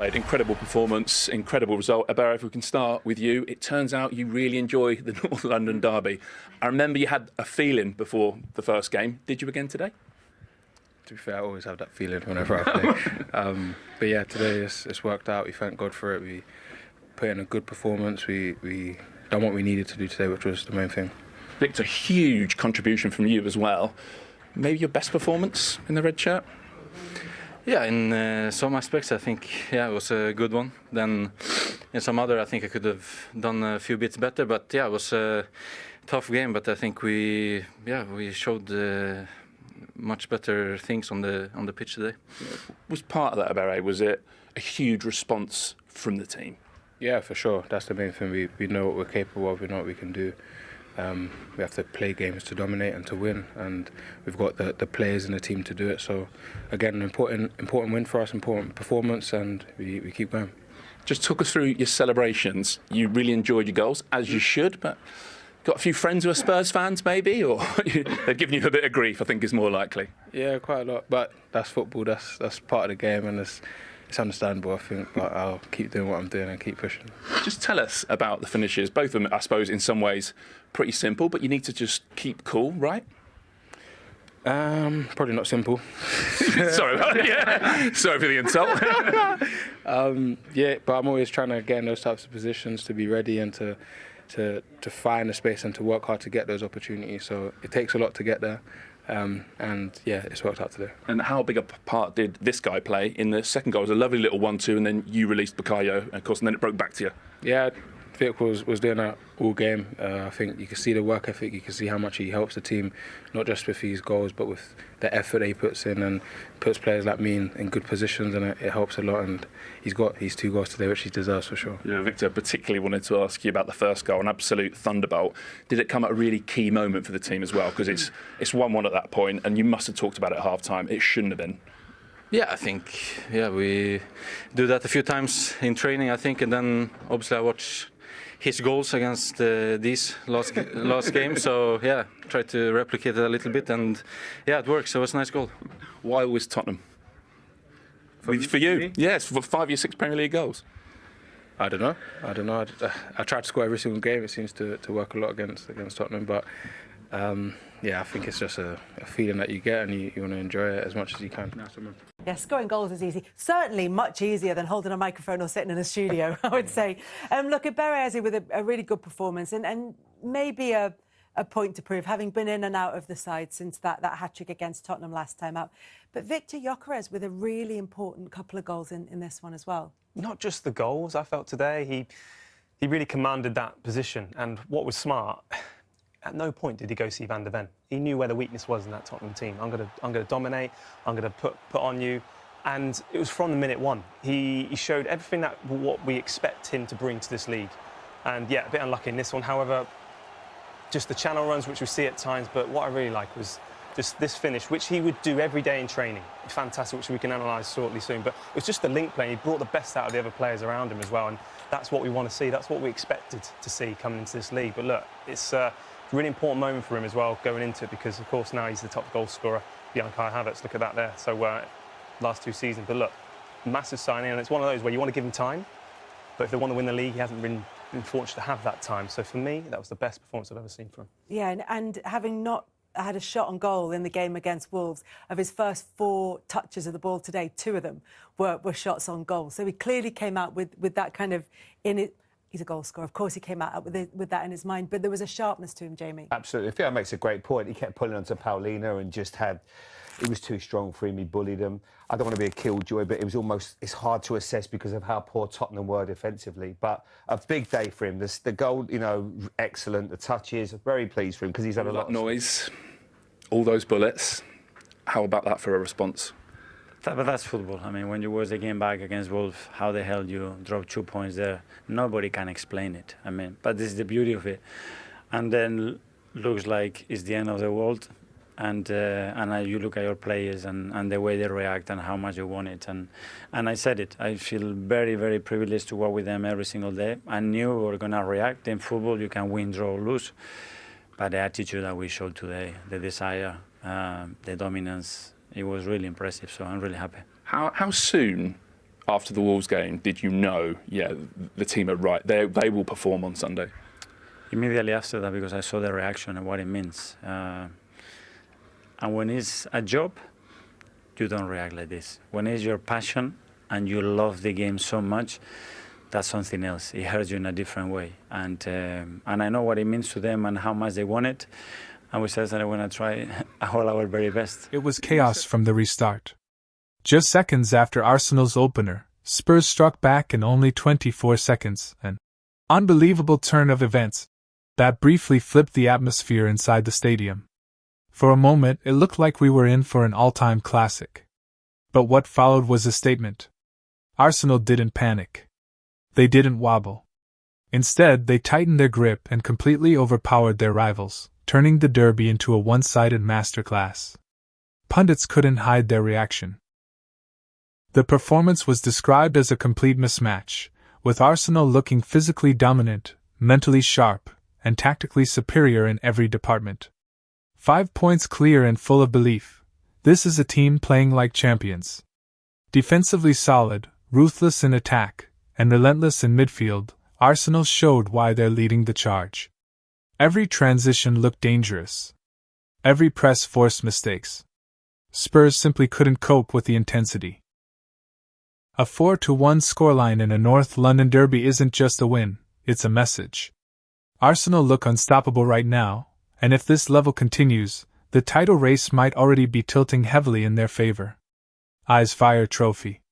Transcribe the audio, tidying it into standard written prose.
Incredible performance, incredible result. Abera, if we can start with you, it turns out you really enjoy the North London derby. I remember you had a feeling before the first game. Did you again today? To be fair, I always have that feeling whenever I play. But yeah, today it's worked out. We thank God for it. We put in a good performance. We done what we needed to do today, which was the main thing. Victor, huge contribution from you as well. Maybe your best performance in the red shirt? Yeah, in some aspects I think it was a good one. Then in some other I think I could have done a few bits better. But yeah, it was a tough game. But I think we showed much better things on the pitch today. Was part of that, Abera, was it a huge response from the team? Yeah, for sure. That's the main thing. We know what we're capable of. We know what we can do. We have to play games to dominate and to win, and we've got the players in the team to do it. So again, an important win for us, important performance, and we keep going. Just talk us through your celebrations. You really enjoyed your goals, as you should, but got a few friends who are Spurs fans maybe, or they've given you a bit of grief, I think is more likely. Yeah, quite a lot, but that's football, that's part of the game, and it's understandable, I think, but I'll keep doing what I'm doing and keep pushing. Just tell us about the finishes. Both of them, I suppose, in some ways, pretty simple, but you need to just keep cool, right? Probably not simple. Sorry for the insult. Yeah, but I'm always trying to get in those types of positions to be ready and to find the space and to work hard to get those opportunities. So it takes a lot to get there. And yeah, it's worked out today. And how big a part did this guy play in the second goal? It was a lovely little 1-2, and then you released Bukayo, of course, and then it broke back to you. Yeah, Vic was doing that all game. I think you can see the work ethic, you can see how much he helps the team, not just with his goals, but with the effort that he puts in and puts players like me in good positions, and it helps a lot. And he's got his 2 goals today, which he deserves for sure. Yeah, Victor, particularly wanted to ask you about the first goal, an absolute thunderbolt. Did it come at a really key moment for the team as well? Because it's 1-1 at that point, and you must have talked about it at half-time. It shouldn't have been. Yeah, I think we do that a few times in training, I think, and then obviously I watch his goals against these last game. So yeah, try to replicate it a little bit, and yeah, it works. So it was a nice goal. Why was Tottenham? For you? Me? Yes, for 5 years, 6 Premier League goals. I don't know. I try to score every single game. It seems to work a lot against Tottenham, but yeah, I think it's just a feeling that you get, and you want to enjoy it as much as you can. Yeah, scoring goals is easy. Certainly much easier than holding a microphone or sitting in a studio, I would say. Look, at Berezi with a really good performance and maybe a point to prove, having been in and out of the side since that hat-trick against Tottenham last time out. But Victor Gyökeres with a really important couple of goals in this one as well. Not just the goals, I felt today. He really commanded that position. And what was smart, at no point did he go see Van der Ven. He knew where the weakness was in that Tottenham team. I'm gonna dominate. I'm gonna put on you, and it was from the minute one. He showed everything what we expect him to bring to this league, and yeah, a bit unlucky in this one. However, just the channel runs, which we see at times. But what I really like was just this finish, which he would do every day in training. Fantastic, which we can analyse shortly soon. But it was just the link play. He brought the best out of the other players around him as well, and that's what we want to see. That's what we expected to see coming into this league. But look, it's really important moment for him as well going into it, because of course now he's the top goal scorer behind Kai Havertz. Look at that there. So last 2 seasons, but look, massive signing, and it's one of those where you want to give him time, but if they want to win the league, he hasn't been fortunate to have that time. So for me, that was the best performance I've ever seen from him. Yeah, and having not had a shot on goal in the game against Wolves, of his first 4 touches of the ball today, 2 of them were shots on goal. So he clearly came out with that kind of in it. He's a goal scorer. Of course, he came out with that in his mind, but there was a sharpness to him, Jamie. Absolutely. Theo makes a great point. He kept pulling onto Paulina and it was too strong for him. He bullied him. I don't want to be a killjoy, but it's hard to assess because of how poor Tottenham were defensively. But a big day for him. The goal, excellent. The touches, very pleased for him because he's had a lot of noise. All those bullets. How about that for a response? But that's football. I mean, when you was the game back against Wolves, how the hell you drop 2 points there? Nobody can explain it. I mean, but this is the beauty of it. And then looks like it's the end of the world. And you look at your players and the way they react and how much you want it. And I said it. I feel very, very privileged to work with them every single day. I knew we were going to react. In football, you can win, draw, or lose. But the attitude that we showed today, the desire, the dominance, it was really impressive, so I'm really happy. How soon after the Wolves game, did you know, yeah, the team are right? They will perform on Sunday? Immediately after that, because I saw the reaction and what it means. And when it's a job, you don't react like this. When it's your passion and you love the game so much, that's something else. It hurts you in a different way. And I know what it means to them and how much they want it. And we said that we're going to try all our very best. It was chaos from the restart. Just seconds after Arsenal's opener, Spurs struck back in only 24 seconds, an unbelievable turn of events that briefly flipped the atmosphere inside the stadium. For a moment, it looked like we were in for an all-time classic. But what followed was a statement. Arsenal didn't panic. They didn't wobble. Instead, they tightened their grip and completely overpowered their rivals, turning the derby into a one-sided masterclass. Pundits couldn't hide their reaction. The performance was described as a complete mismatch, with Arsenal looking physically dominant, mentally sharp, and tactically superior in every department. 5 points clear and full of belief. This is a team playing like champions. Defensively solid, ruthless in attack, and relentless in midfield, Arsenal showed why they're leading the charge. Every transition looked dangerous. Every press forced mistakes. Spurs simply couldn't cope with the intensity. A 4-1 scoreline in a North London derby isn't just a win, it's a message. Arsenal look unstoppable right now, and if this level continues, the title race might already be tilting heavily in their favor. Eyes Fire Trophy.